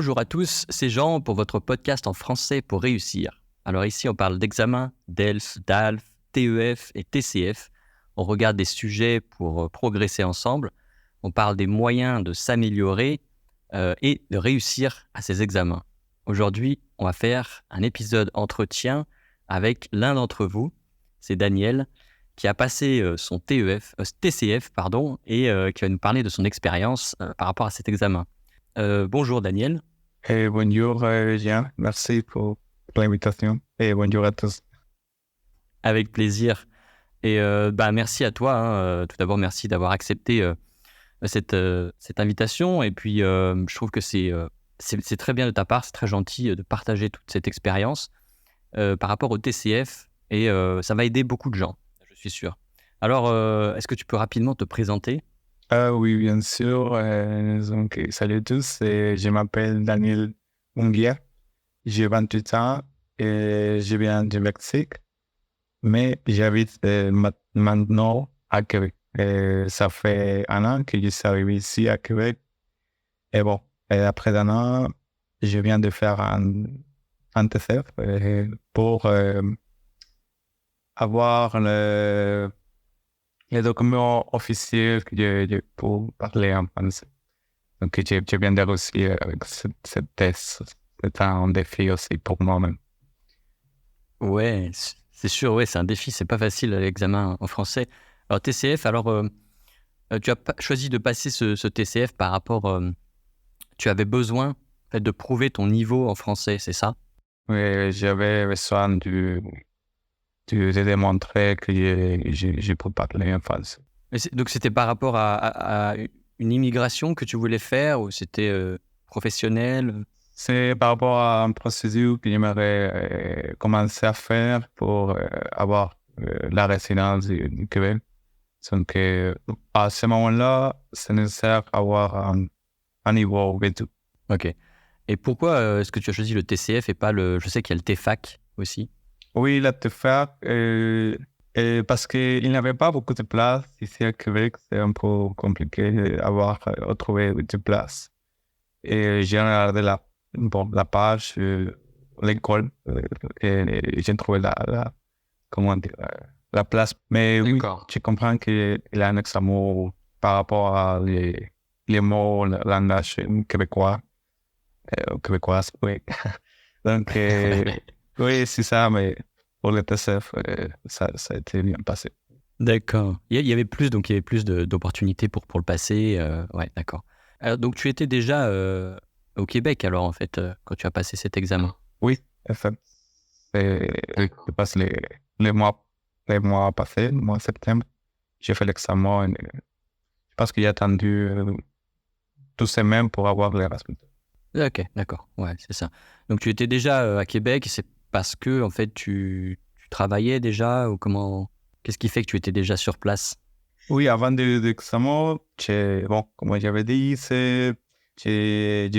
Bonjour à tous, c'est Jean pour votre podcast en français pour réussir. Alors ici, on parle d'examen, DELF, DALF, TEF et TCF. On regarde des sujets pour progresser ensemble. On parle des moyens de s'améliorer et de réussir à ces examens. Aujourd'hui, on va faire un épisode entretien avec l'un d'entre vous. C'est Daniel qui a passé son TCF et qui va nous parler de son expérience par rapport à cet examen. Bonjour Daniel. Bonjour Jean, merci pour l'invitation et bonjour à tous. Avec plaisir. Et merci à toi. Tout d'abord, merci d'avoir accepté cette invitation. Et puis, je trouve que c'est très bien de ta part, c'est très gentil de partager toute cette expérience par rapport au TCF. Et ça va aider beaucoup de gens, je suis sûr. Alors, est-ce que tu peux rapidement te présenter ? Oui, bien sûr. Donc, salut à tous. Je m'appelle Daniel Munguia. J'ai 28 ans et je viens du Mexique, mais j'habite maintenant à Québec. Et ça fait un an que je suis arrivé ici à Québec. Et bon, après un an, je viens de faire un TCF pour avoir les documents officiels pour parler en français. Donc, je viens de réussir avec cette test. C'est un défi aussi pour moi-même. Ouais, c'est sûr, ouais, c'est un défi, c'est pas facile l'examen en français. Alors TCF, tu as choisi de passer ce TCF par rapport, tu avais besoin en fait, de prouver ton niveau en français, c'est ça ? Oui, j'avais besoin de démontrer que je peux parler en français. Donc c'était par rapport à une immigration que tu voulais faire ou c'était professionnel ? C'est par rapport à une procédure que j'aimerais commencer à faire pour avoir la résidence du Québec. Donc, à ce moment-là, c'est nécessaire d'avoir un niveau B2. Ok. Et pourquoi est-ce que tu as choisi le TCF et pas je sais qu'il y a le TFAC aussi ? Oui, la TFAC, parce qu'il n'y avait pas beaucoup de place ici à Québec, c'est un peu compliqué d'avoir trouvé de place. Et j'ai regardé la page, l'école, et j'ai trouvé comment dire, la place. Mais oui, je comprends qu'il y a un examen par rapport à les mots, le langage québécois, québécoise, oui. Donc, oui, c'est ça, mais pour le TCF, ça a été bien passé. D'accord. Il y avait plus d'opportunités pour le passer. Ouais, d'accord. Alors, donc, tu étais déjà au Québec, alors, en fait, quand tu as passé cet examen ? Oui, en fait. Je passe les mois passés, le mois de septembre. J'ai fait l'examen. Je pense qu'il a attendu 12 semaines pour avoir les résultats. Ok, d'accord. Ouais, c'est ça. Donc, tu étais déjà à Québec, c'est parce que, en fait, tu travaillais déjà ou comment ? Qu'est-ce qui fait que tu étais déjà sur place ? Oui, avant de l'examen, comme j'avais dit, je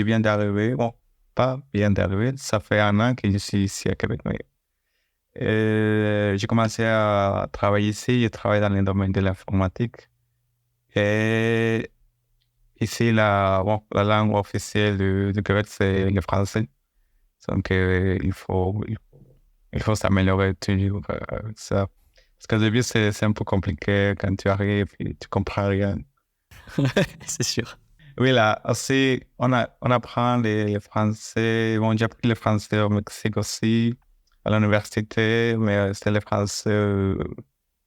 viens d'arriver. Bon, pas bien d'arriver, ça fait un an que je suis ici à Québec. Mais, j'ai commencé à travailler ici, je travaille dans le domaine de l'informatique. Et ici, la langue officielle du Québec, c'est le français. Donc, il faut s'améliorer toujours avec ça. Parce qu'au début, c'est un peu compliqué quand tu arrives et tu comprends rien. C'est sûr. Oui, là aussi, on apprend les français. Bon, j'ai appris le français au Mexique aussi, à l'université, mais c'est le français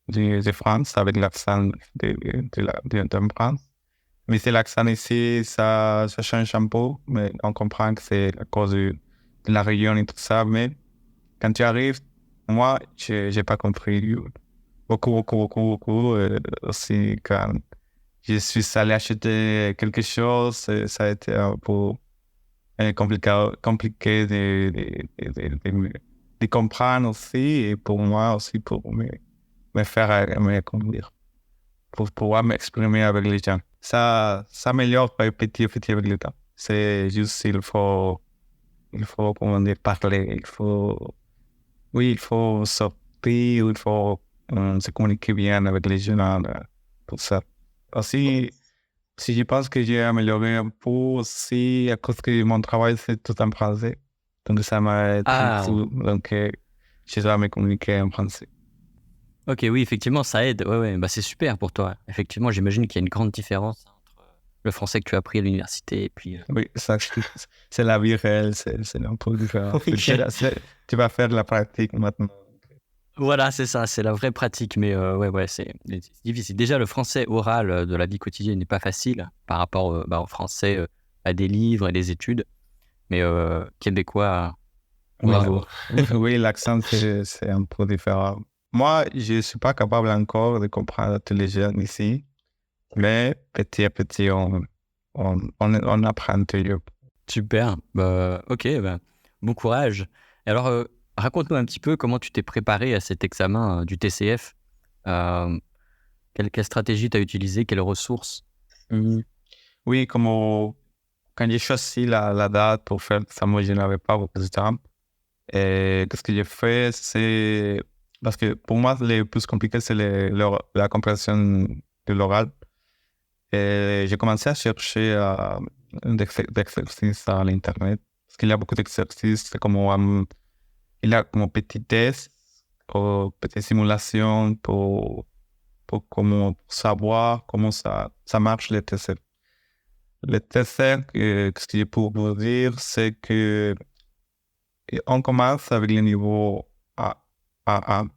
de France, avec l'accent de France. Mais c'est l'accent ici, ça change un peu, mais on comprend que c'est à cause de la région et tout ça. Mais quand tu arrives, moi, j'ai pas compris beaucoup. Aussi, quand je suis allé acheter quelque chose, ça a été un peu compliqué de comprendre aussi, et pour moi aussi, pour me faire, comment dire, pour pouvoir m'exprimer avec les gens. Ça s'améliore petit à petit avec le temps. C'est juste, il faut, comment dire, parler, il faut sortir, il faut se communiquer bien avec les gens, tout ça. Aussi, Si je pense que j'ai amélioré un peu aussi à cause que mon travail, c'est tout en français. Donc, ça m'aide Ah, beaucoup. Donc, je dois me communiquer en français. ok, oui, effectivement, ça aide. Ouais, ouais, bah, c'est super pour toi. Effectivement, j'imagine qu'il y a une grande différence entre le français que tu as appris à l'université et puis. Oui, ça, c'est la vie réelle, c'est un peu différent. Ok. Tu vas faire de la pratique maintenant. Voilà, c'est ça, c'est la vraie pratique. Mais ouais, ouais, c'est difficile. Déjà, le français oral de la vie quotidienne n'est pas facile par rapport au français à des livres et des études. Mais québécois, Oui, bravo. oui, l'accent, c'est un peu différent. Moi, je ne suis pas capable encore de comprendre tous les jeunes ici, mais petit à petit, on apprend toujours. Super. Bah, ok, bah, bon courage. Et alors, raconte-nous un petit peu comment tu t'es préparé à cet examen du TCF. Euh, quelle stratégie tu as utilisée, quelles ressources? Mhm. Oui, comme quand j'ai choisi la date pour faire ça, moi, je n'avais pas beaucoup de temps. Et ce que j'ai fait, c'est... Parce que pour moi, le plus compliqué, c'est la compréhension de l'oral. Et j'ai commencé à chercher des exercices à l'Internet. Parce qu'il y a beaucoup d'exercices, c'est comme il y a comme petits tests ou petites simulations pour comment savoir comment ça marche les tests. Les tests, ce que je peux vous dire, c'est que on commence avec le niveau A1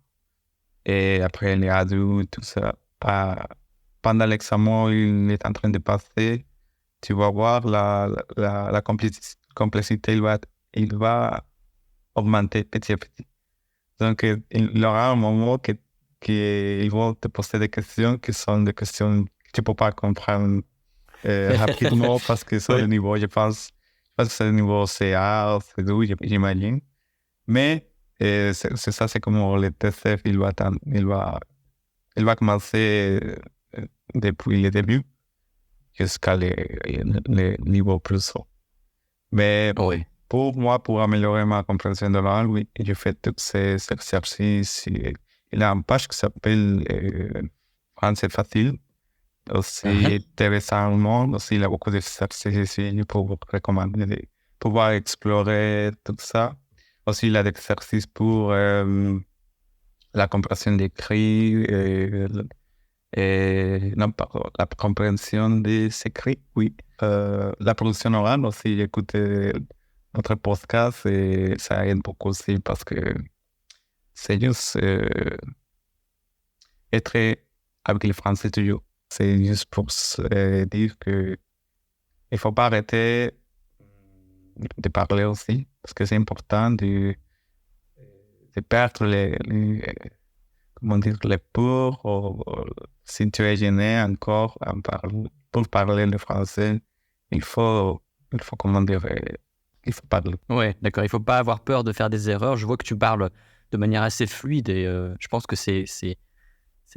et après les A2, tout ça. Pendant l'examen, il est en train de passer. Tu vas voir la complexité, il va augmenter petit à petit. Donc, il y aura un moment qu'ils vont te poser des questions qui sont des questions que tu ne peux pas comprendre rapidement parce que c'est Oui. le niveau, je pense que c'est le niveau CA, C2, j'imagine. Mais c'est ça, c'est comme le TCF, il va commencer depuis le début jusqu'à les niveaux plus hauts. Mais Oui. pour moi, pour améliorer ma compréhension de la langue, oui, j'ai fait tous ces exercices. Il y a une page qui s'appelle Français facile. Mhm. Aussi, intéressant aussi, il y a beaucoup d'exercices ici pour vous recommander de pouvoir explorer tout ça. Aussi, il y a des exercices pour la compréhension d'écrit et non, pardon, la compréhension des écrits, oui. La production orale aussi, j'ai écouté notre podcast et ça aide beaucoup aussi parce que c'est juste être avec le français toujours. C'est juste pour se dire que il faut pas arrêter de parler aussi parce que c'est important de perdre comment dire, les peurs ou si tu es gêné encore pour parler le français, il faut, comment dire, il faut parler. Ouais, d'accord. Il faut pas avoir peur de faire des erreurs. Je vois que tu parles de manière assez fluide et je pense que c'est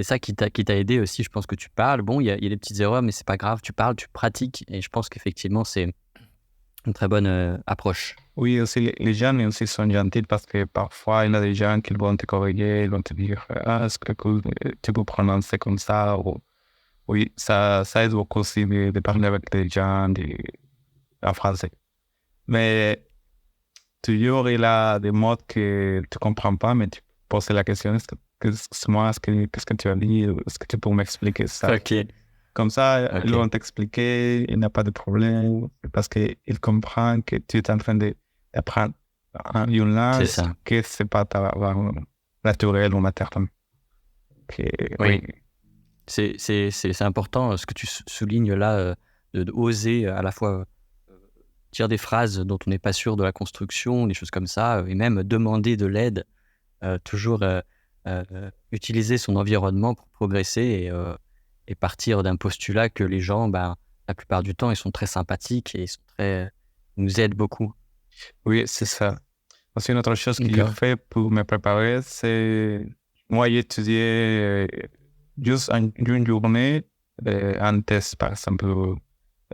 ça qui t'a aidé aussi. Je pense que tu parles. Bon, il y a des petites erreurs, mais c'est pas grave. Tu parles, tu pratiques et je pense qu'effectivement, c'est une très bonne approche. Oui, aussi, les gens aussi sont gentils parce que parfois, il y a des gens qui vont te corriger, ils vont te dire, ah, est-ce que tu peux prononcer comme ça? Ou, oui, ça aide beaucoup aussi de parler avec des gens en français. Mais toujours, il y a des mots que tu comprends pas, mais tu poses la question, excuse-moi, qu'est-ce que tu as dit? Est-ce que tu peux m'expliquer ça? Ok, Comme ça, ils ok. vont t'expliquer, il n'y a pas de problème, parce qu'ils comprennent que tu es en train d'apprendre une C'est langue ça. que c'est pas ta langue naturelle ou maternelle. Oui, Oui. C'est important ce que tu soulignes là, de oser à la fois dire des phrases dont on n'est pas sûr de la construction, des choses comme ça, et même demander de l'aide, toujours utiliser son environnement pour progresser et partir d'un postulat que les gens, ben, la plupart du temps, ils sont très sympathiques et ils nous aident beaucoup. oui, c'est ça. Aussi, une autre chose que j'ai D'accord. fait pour me préparer, c'est moi, j'ai étudié juste une journée, un test, par exemple.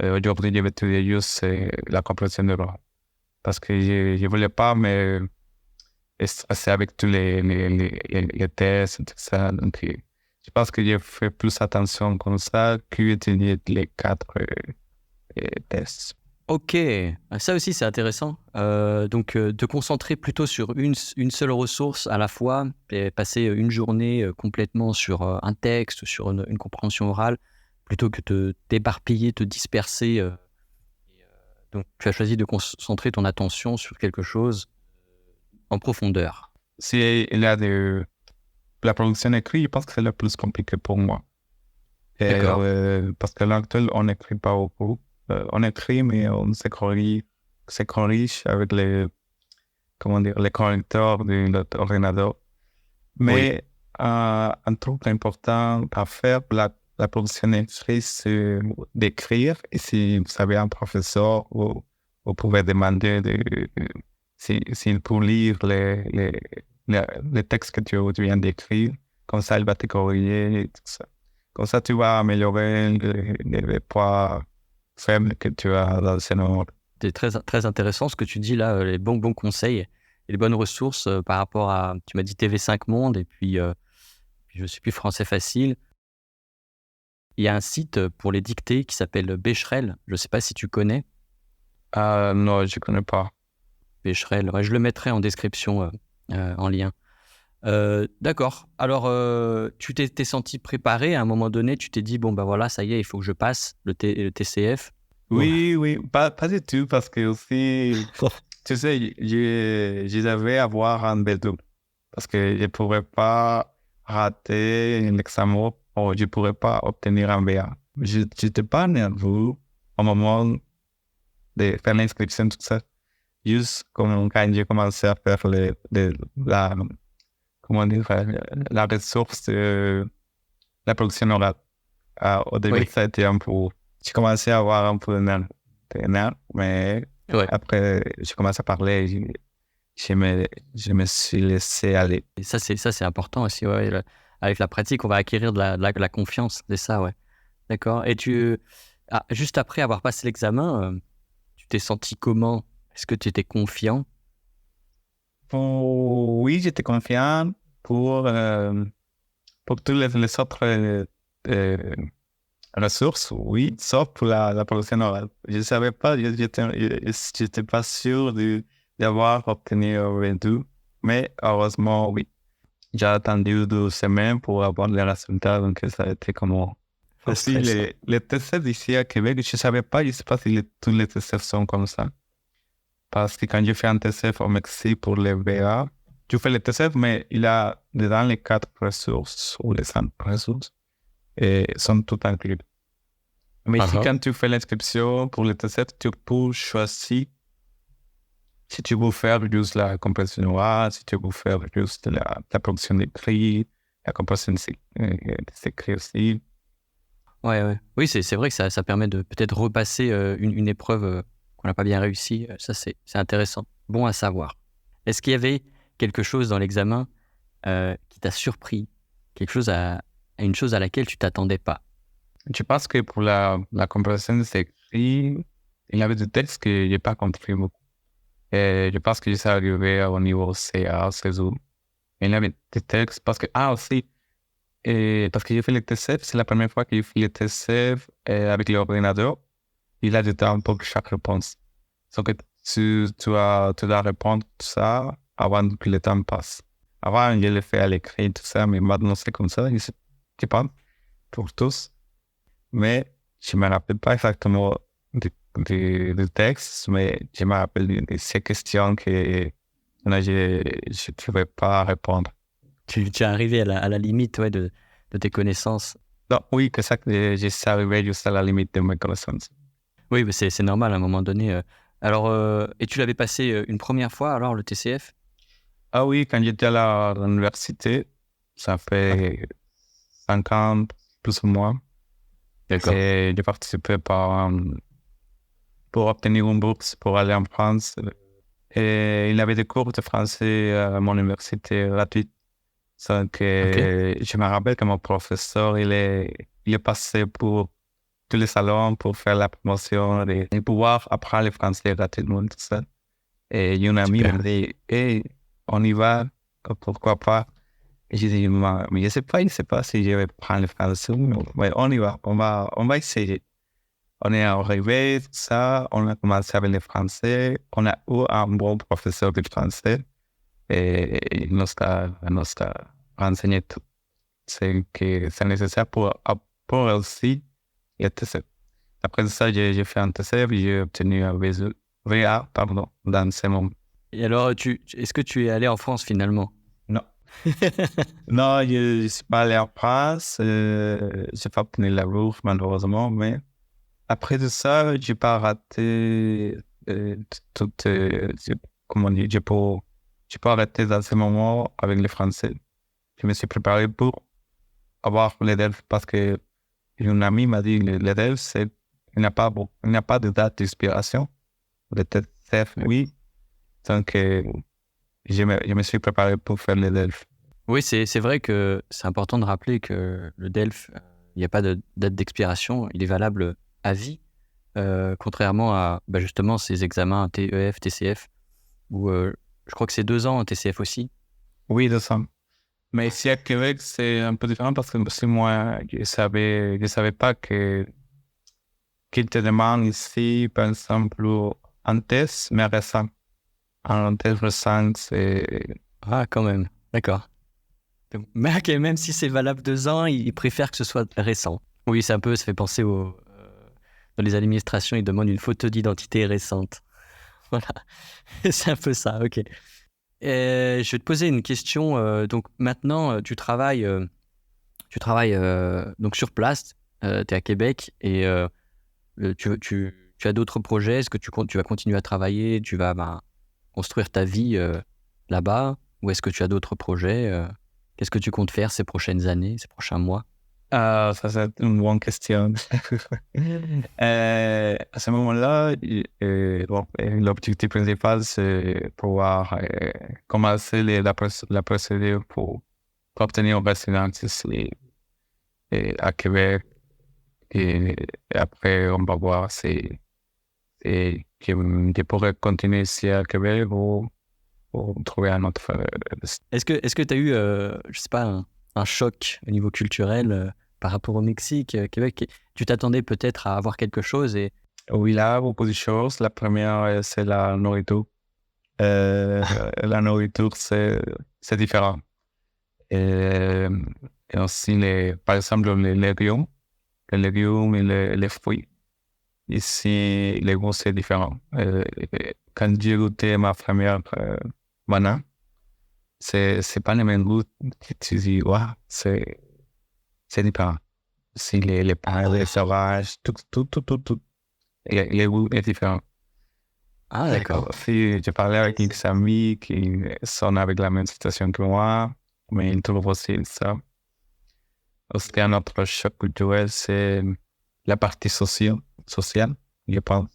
Aujourd'hui, je vais étudier juste la compréhension de l'oral. Parce que je ne voulais pas me stresser avec tous les tests et tout ça. Donc, Je pense que j'ai fait plus attention comme ça qu'utiliser les 4 tests. Ok, ça aussi c'est intéressant. Donc te concentrer plutôt sur une seule ressource à la fois et passer une journée complètement sur un texte, sur une compréhension orale, plutôt que de t'éparpiller, te disperser. Donc tu as choisi de concentrer ton attention sur quelque chose en profondeur. Si il y a la production écrite, je pense que c'est le plus compliqué pour moi. D'accord. Parce qu'à l'heure actuelle, on n'écrit pas beaucoup. On écrit, mais on se corrige avec les correcteurs de notre ordinateur. Oui. Mais un truc important à faire pour la production écrite, c'est d'écrire. Et si vous avez un professeur, vous pouvez demander s'il peut lire les textes que tu viens d'écrire. Comme ça, il va te corriger et tout ça. Comme ça, tu vas améliorer les points faibles que tu as dans le scénario. C'est très, très intéressant ce que tu dis là, les bons conseils et les bonnes ressources par rapport à, tu m'as dit TV5 Monde et puis je ne suis plus Français Facile. Il y a un site pour les dictées qui s'appelle Becherel. Je ne sais pas si tu connais. Non, je ne connais pas. Becherel, ouais, je le mettrai en description en lien. D'accord. Alors, tu t'es senti préparé à un moment donné, tu t'es dit, bon, ben voilà, ça y est, il faut que je passe le TCF. Oui, pas du tout, parce que aussi, tu sais, je devais avoir un B2, parce que je ne pourrais pas rater l'examen ou je ne pourrais pas obtenir un BA. Je n'étais pas nerveux au moment de faire l'inscription, tout ça. Juste comme quand j'ai commencé à faire la ressource de la production orale. Au début, Oui. ça a été un peu... J'ai commencé à avoir un peu de nerfs, mais Ouais. après, j'ai commencé à parler et je me suis laissé aller. Et ça, c'est important aussi. Ouais. Avec la pratique, on va acquérir de la confiance. C'est ça, ouais. D'accord. Et juste après avoir passé l'examen, tu t'es senti comment? Est-ce que tu étais confiant? Oui, j'étais confiant pour tous les autres ressources, oui, sauf pour la production orale. Je ne savais pas, j'étais pas sûr d'avoir obtenu un V2, mais heureusement, oui. J'ai attendu 2 semaines pour avoir les résultats, donc ça a été comme... Aussi, les tests ici à Québec, je ne savais pas, je ne sais pas si tous les tests sont comme ça. Parce que quand j'ai fait un TCF au Mexique pour les VA, tu fais le TCF, mais il a dedans les 4 ressources ou les 5 ressources et sont toutes incluses. Mais ici, quand tu fais l'inscription pour le TCF, tu peux choisir si tu veux faire juste la compression orale, si tu veux faire juste la production d'écrit, la compression d'écrit aussi. Ouais. Oui, c'est vrai que ça permet de peut-être repasser une épreuve qu'on n'a pas bien réussi. Ça, c'est intéressant. Bon à savoir. Est-ce qu'il y avait quelque chose dans l'examen qui t'a surpris? Une chose à laquelle tu t'attendais pas? Je pense que pour la compression d'écrit, il y avait des textes que je n'ai pas compris beaucoup. Et je pense que je suis arrivé au niveau CA, C2. Il y avait des textes parce que, aussi, parce que j'ai fait le TCF, c'est la première fois que j'ai fait le TCF avec l'ordinateur. Il a du temps pour chaque réponse. Donc, tu dois répondre tout ça avant que le temps passe. Avant, je l'ai fait à l'écrit, tout ça, mais maintenant, c'est comme ça. Je pense, pour tous. Mais je ne me rappelle pas exactement du texte, mais je me rappelle de ces questions que je ne pouvais pas répondre. Tu es arrivé à la limite de tes connaissances. Non, oui, c'est ça que je suis arrivé juste à la limite de mes connaissances. Oui, mais c'est normal à un moment donné. Alors, et tu l'avais passé une première fois, alors, le TCF? Ah oui, quand j'étais à l'université, ça fait 5 ans, plus ou moins. D'accord. Et j'ai participé pour obtenir une bourse pour aller en France. Et il y avait des cours de français à mon université gratuits. Donc, je me rappelle que mon professeur, il est passé pour tous les salons pour faire la promotion et pouvoir apprendre le français gratuitement, tout ça. Et une amie m'a dit, hey, on y va, pourquoi pas? Et j'ai dit, mais je sais pas si je vais prendre le français. Mais on y va, on va essayer. On est arrivé, tout ça, on a commencé avec le français. On a eu un bon professeur de français et il nous a renseigné tout ce que c'est nécessaire pour réussir le TCF. Après ça, j'ai fait un TCF et j'ai obtenu un VA, pardon, dans ce moment. Et alors, est-ce que tu es allé en France finalement? Non. Non, je ne suis pas allé en France. Je n'ai pas obtenu la bourse, malheureusement, mais après de ça, je n'ai pas raté tout. Comment dire, j'ai pas arrêté dans ce moment avec le français. Je me suis préparé pour avoir les DELF parce que une amie m'a dit que les DELF, il n'y a pas de date d'expiration. Le TCF, oui. Donc, je me suis préparé pour faire les DELF. Oui, c'est vrai que c'est important de rappeler que le DELF, il n'y a pas de date d'expiration, il est valable à vie, contrairement à justement ces examens TEF, TCF, où je crois que c'est 2 ans en TCF aussi. Oui, 2 ans. Mais ici à Québec, c'est un peu différent parce que si moi, je savais pas qu'ils te demandent ici, par exemple, un test, mais récent. Un test récent, c'est... Ah, quand même, d'accord. Donc, mais ok, même si c'est valable 2 ans, ils préfèrent que ce soit récent. Oui, ça fait penser dans les administrations, ils demandent une photo d'identité récente. Voilà, c'est un peu ça, ok. Je vais te poser une question. Donc maintenant, tu travailles donc sur place, tu es à Québec et tu as d'autres projets. Est-ce que tu vas continuer à travailler, tu vas construire ta vie là-bas, ou est-ce que tu as d'autres projets Qu'est-ce que tu comptes faire ces prochaines années, ces prochains mois? Ah, ça c'est une bonne question. À ce moment-là, l'objectif principal, c'est pouvoir commencer la procédure pour obtenir une résidence ici à Québec. Et après, on va voir si je pourrais continuer ici à Québec ou trouver un autre. Est-ce que tu as eu, je sais pas, un choc au niveau culturel par rapport au Mexique, Québec? Tu t'attendais peut-être à avoir quelque chose et... Oui, là, beaucoup de choses. La première, c'est la nourriture. La nourriture, c'est différent. Et aussi, par exemple, les légumes et les fruits. Ici, les goûts, c'est différent. Quand j'ai goûté ma première banane, c'est pas le même goût. Tu dis, waouh, c'est différent. Si les pains, les sauvages, tout. Et les goûts est différent. Ah, d'accord. Si je parlais avec des amis qui sont avec la même situation que moi, mais ils trouvent aussi ça. Aussi, un autre choc culturel, c'est la partie sociale, je pense.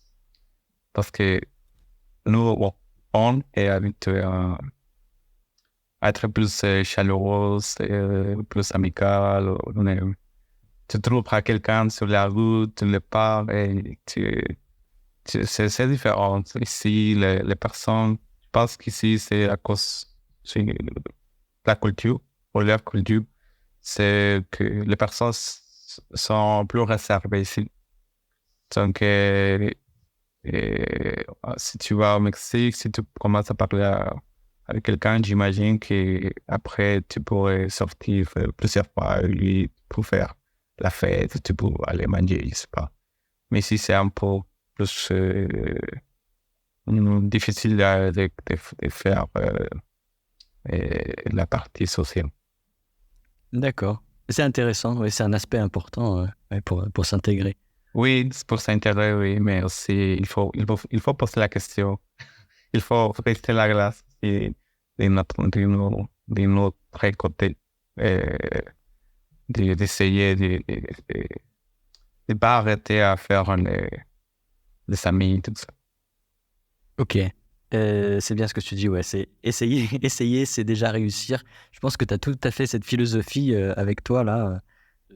Parce que nous, on est habitué à être plus chaleureux, plus amical. Tu trouves quelqu'un sur la route, tu le parles et c'est différent. Ici, les personnes, je pense qu'ici, c'est à cause de la culture, ou leur culture, c'est que les personnes sont plus réservées ici. Donc, si tu vas au Mexique, si tu commences à parler avec quelqu'un, j'imagine qu'après, tu pourrais sortir plusieurs fois avec lui pour faire la fête, tu peux aller manger, je sais pas. Mais ici, c'est un peu plus difficile de faire la partie sociale. D'accord. C'est intéressant, ouais, c'est un aspect important pour s'intégrer. Oui, c'est pour s'intégrer, oui, mais aussi, il faut poser la question. Il faut rester la glace et de notre côté, d'essayer de pas arrêter à faire les amis, tout ça. Ok. C'est bien ce que tu dis, ouais. C'est essayer, essayer, c'est déjà réussir. Je pense que tu as tout à fait cette philosophie avec toi, là,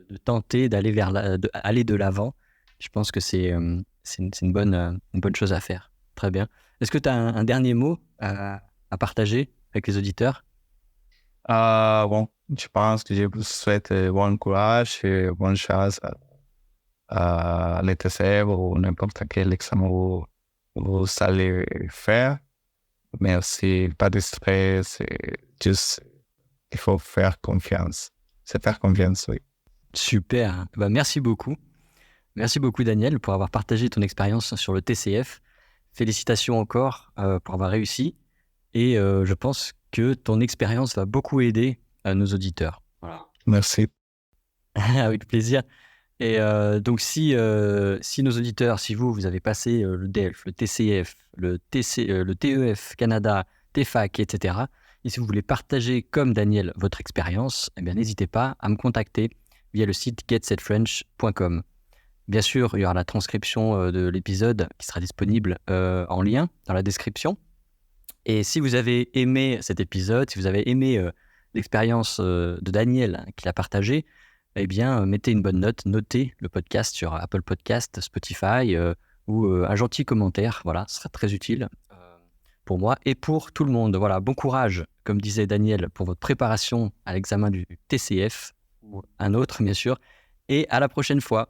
de tenter d'aller aller de l'avant. Je pense que c'est une bonne chose à faire. Très bien. Est-ce que tu as un dernier mot à partager avec les auditeurs? Bon, je pense que je vous souhaite bon courage et bonne chance à l'ETCF ou n'importe quel examen vous allez faire. Mais aussi, pas de stress, juste, il faut faire confiance. C'est faire confiance, oui. Super. Merci beaucoup. Merci beaucoup, Daniel, pour avoir partagé ton expérience sur le TCF. Félicitations encore pour avoir réussi. Et je pense que ton expérience va beaucoup aider nos auditeurs. Voilà. Merci. Avec plaisir. Et donc, si nos auditeurs, si vous avez passé le DELF, le TCF, le TEF Canada, TEFAC, etc., et si vous voulez partager comme Daniel votre expérience, eh bien, n'hésitez pas à me contacter via le site getsetfrench.com. Bien sûr, il y aura la transcription de l'épisode qui sera disponible en lien dans la description. Et si vous avez aimé cet épisode, si vous avez aimé l'expérience de Daniel qu'il a partagée, eh bien, mettez une bonne note, notez le podcast sur Apple Podcast, Spotify ou un gentil commentaire. Voilà, ce sera très utile pour moi et pour tout le monde. Voilà, bon courage, comme disait Daniel, pour votre préparation à l'examen du TCF ou un autre, bien sûr. Et à la prochaine fois.